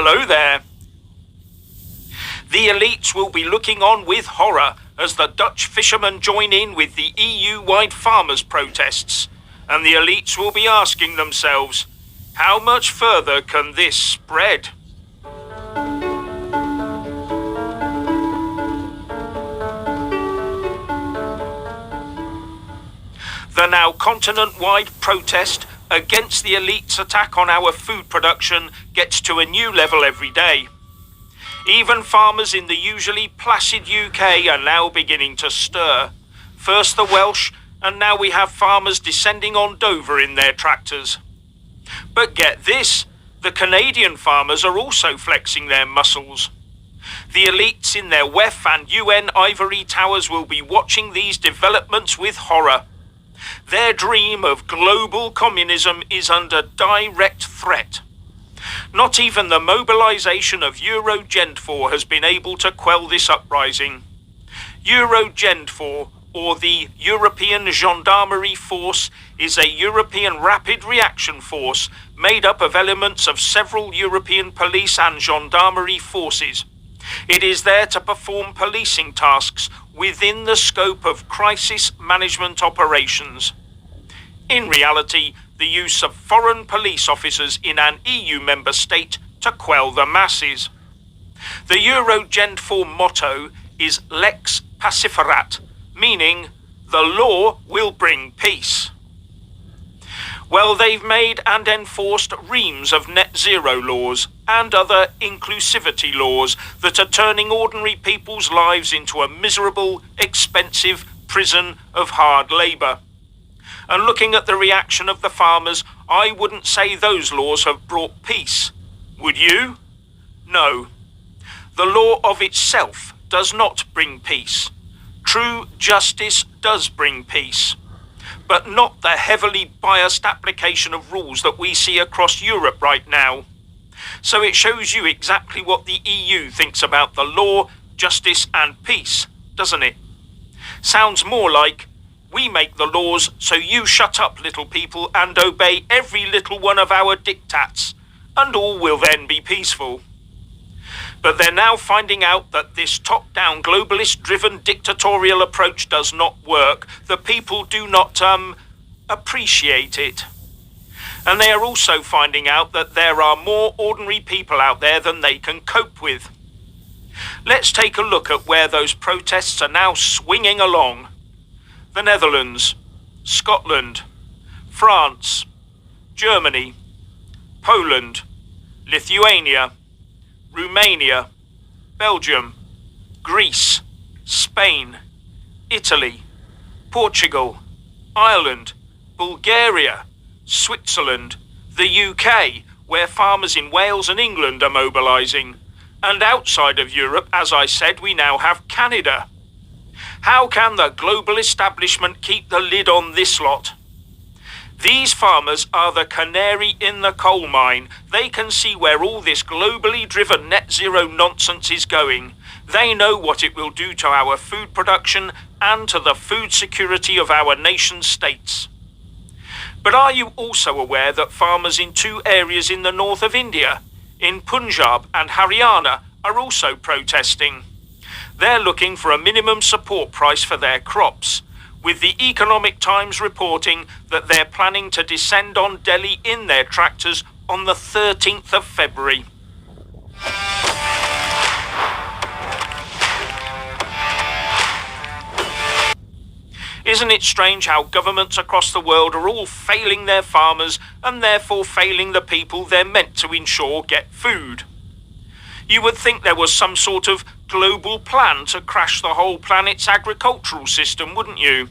Hello there. The elites will be looking on with horror as the Dutch fishermen join in with the EU-wide farmers' protests, and the elites will be asking themselves, how much further can this spread? The now continent-wide protest against the elites' attack on our food production gets to a new level every day. Even farmers in the usually placid UK are now beginning to stir. First the Welsh, and now we have farmers descending on Dover in their tractors. But get this, the Canadian farmers are also flexing their muscles. The elites in their WEF and UN ivory towers will be watching these developments with horror. Their dream of global communism is under direct threat. Not even the mobilization of Eurogend4 has been able to quell this uprising. Eurogend4, or the European Gendarmerie Force, is a European rapid reaction force made up of elements of several European police and gendarmerie forces. It is there to perform policing tasks within the scope of crisis management operations. In reality, the use of foreign police officers in an EU member state to quell the masses. The Eurogend4 motto is Lex Pacificat, meaning the law will bring peace. Well, they've made and enforced reams of net zero laws and other inclusivity laws that are turning ordinary people's lives into a miserable, expensive prison of hard labour. And looking at the reaction of the farmers, I wouldn't say those laws have brought peace. Would you? No. The law of itself does not bring peace. True justice does bring peace, but not the heavily biased application of rules that we see across Europe right now. So it shows you exactly what the EU thinks about the law, justice and peace, doesn't it? Sounds more like, we make the laws, so you shut up, little people, and obey every little one of our diktats, and all will then be peaceful. But they're now finding out that this top-down, globalist-driven dictatorial approach does not work. The people do not, appreciate it. And they are also finding out that there are more ordinary people out there than they can cope with. Let's take a look at where those protests are now swinging along. The Netherlands, Scotland, France, Germany, Poland, Lithuania, Romania, Belgium, Greece, Spain, Italy, Portugal, Ireland, Bulgaria, Switzerland, the UK, where farmers in Wales and England are mobilising. And outside of Europe, as I said, we now have Canada. How can the global establishment keep the lid on this lot? These farmers are the canary in the coal mine. They can see where all this globally driven net zero nonsense is going. They know what it will do to our food production and to the food security of our nation states. But are you also aware that farmers in two areas in the north of India, in Punjab and Haryana, are also protesting? They're looking for a minimum support price for their crops, with the Economic Times reporting that they're planning to descend on Delhi in their tractors on the 13th of February. Isn't it strange how governments across the world are all failing their farmers and therefore failing the people they're meant to ensure get food? You would think there was some sort of global plan to crash the whole planet's agricultural system, wouldn't you?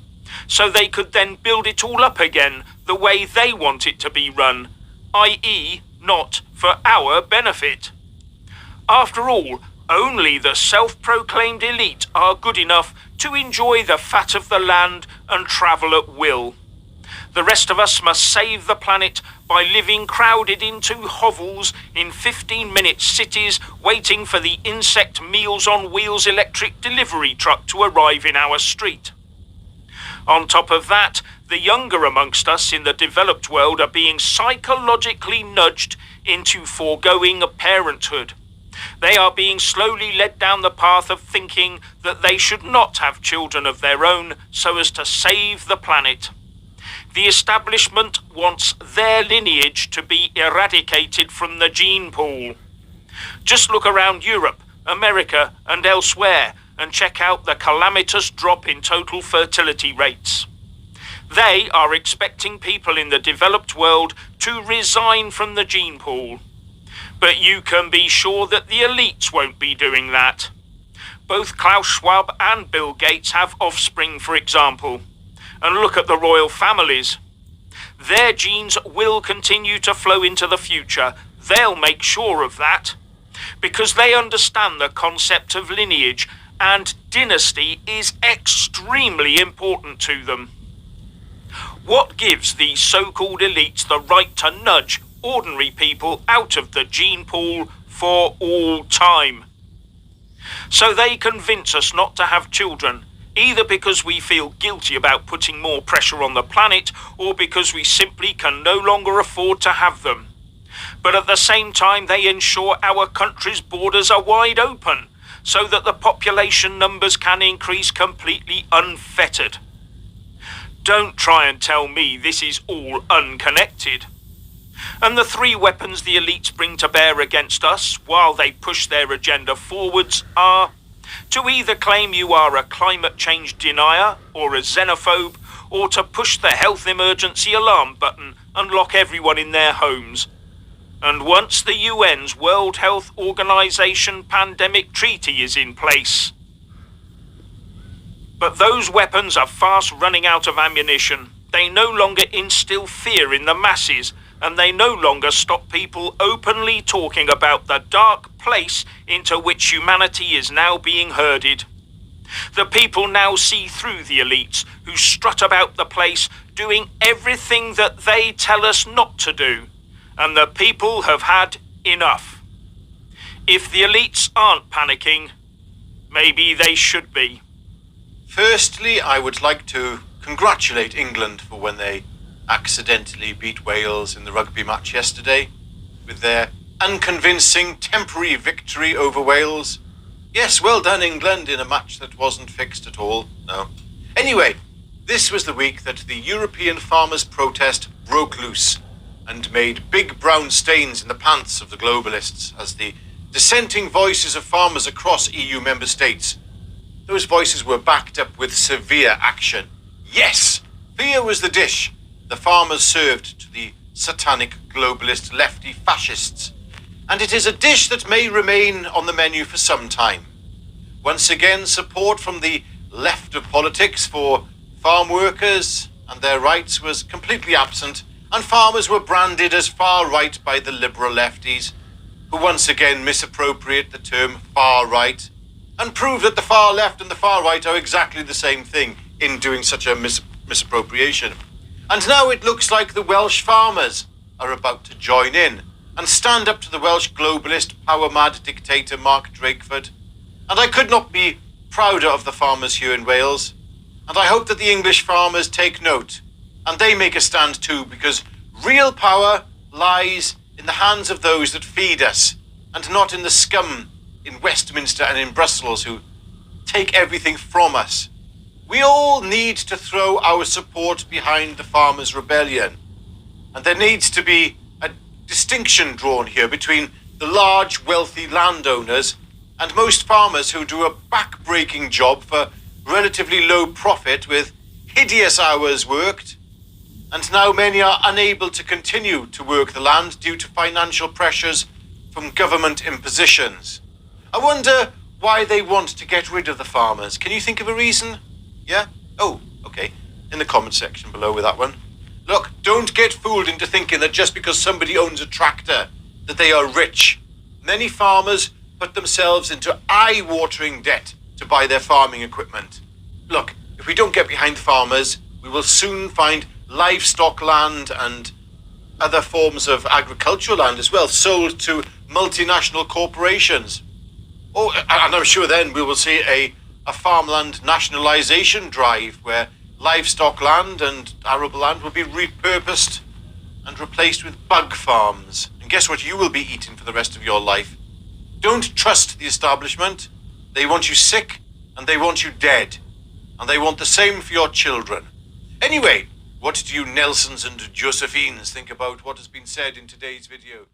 So they could then build it all up again the way they want it to be run, i.e. not for our benefit. After all, only the self-proclaimed elite are good enough to enjoy the fat of the land and travel at will. The rest of us must save the planet by living crowded into hovels in 15-minute cities waiting for the insect Meals on Wheels electric delivery truck to arrive in our street. On top of that, the younger amongst us in the developed world are being psychologically nudged into foregoing parenthood. They are being slowly led down the path of thinking that they should not have children of their own so as to save the planet. The establishment wants their lineage to be eradicated from the gene pool. Just look around Europe, America, and elsewhere and check out the calamitous drop in total fertility rates. They are expecting people in the developed world to resign from the gene pool. But you can be sure that the elites won't be doing that. Both Klaus Schwab and Bill Gates have offspring, for example. And look at the royal families. Their genes will continue to flow into the future. They'll make sure of that. Because they understand the concept of lineage, and dynasty is extremely important to them. What gives these so-called elites the right to nudge ordinary people out of the gene pool for all time? So they convince us not to have children, either because we feel guilty about putting more pressure on the planet, or because we simply can no longer afford to have them. But at the same time, they ensure our country's borders are wide open, so that the population numbers can increase completely unfettered. Don't try and tell me this is all unconnected. And the three weapons the elites bring to bear against us while they push their agenda forwards are to either claim you are a climate change denier or a xenophobe, or to push the health emergency alarm button and lock everyone in their homes. And once the UN's World Health Organization pandemic treaty is in place. But those weapons are fast running out of ammunition. They no longer instill fear in the masses, and they no longer stop people openly talking about the dark place into which humanity is now being herded. The people now see through the elites who strut about the place doing everything that they tell us not to do, and the people have had enough. If the elites aren't panicking, maybe they should be. Firstly, I would like to congratulate England for when they accidentally beat Wales in the rugby match yesterday with their unconvincing temporary victory over Wales. Yes, well done, England, in a match that wasn't fixed at all. No. Anyway, this was the week that the European farmers' protest broke loose and made big brown stains in the pants of the globalists as the dissenting voices of farmers across EU member states. Those voices were backed up with severe action. Yes, fear was the dish the farmers served to the satanic globalist lefty fascists. And it is a dish that may remain on the menu for some time. Once again, support from the left of politics for farm workers and their rights was completely absent, and farmers were branded as far right by the liberal lefties, who once again misappropriate the term far right and prove that the far left and the far right are exactly the same thing in doing such a misappropriation. And now it looks like the Welsh farmers are about to join in and stand up to the Welsh globalist power-mad dictator Mark Drakeford. And I could not be prouder of the farmers here in Wales. And I hope that the English farmers take note and they make a stand too, because real power lies in the hands of those that feed us and not in the scum in Westminster and in Brussels who take everything from us. We all need to throw our support behind the farmers' rebellion. And there needs to be a distinction drawn here between the large, wealthy landowners and most farmers who do a back-breaking job for relatively low profit with hideous hours worked. And now many are unable to continue to work the land due to financial pressures from government impositions. I wonder why they want to get rid of the farmers. Can you think of a reason? Yeah? Oh, okay. In the comment section below with that one. Look, don't get fooled into thinking that just because somebody owns a tractor, that they are rich. Many farmers put themselves into eye-watering debt to buy their farming equipment. Look, if we don't get behind the farmers, we will soon find livestock land and other forms of agricultural land as well sold to multinational corporations. Oh, and I'm sure then we will see a farmland nationalisation drive where livestock land and arable land will be repurposed and replaced with bug farms. And guess what you will be eating for the rest of your life? Don't trust the establishment. They want you sick and they want you dead. And they want the same for your children. Anyway, what do you Nelsons and Josephines think about what has been said in today's video?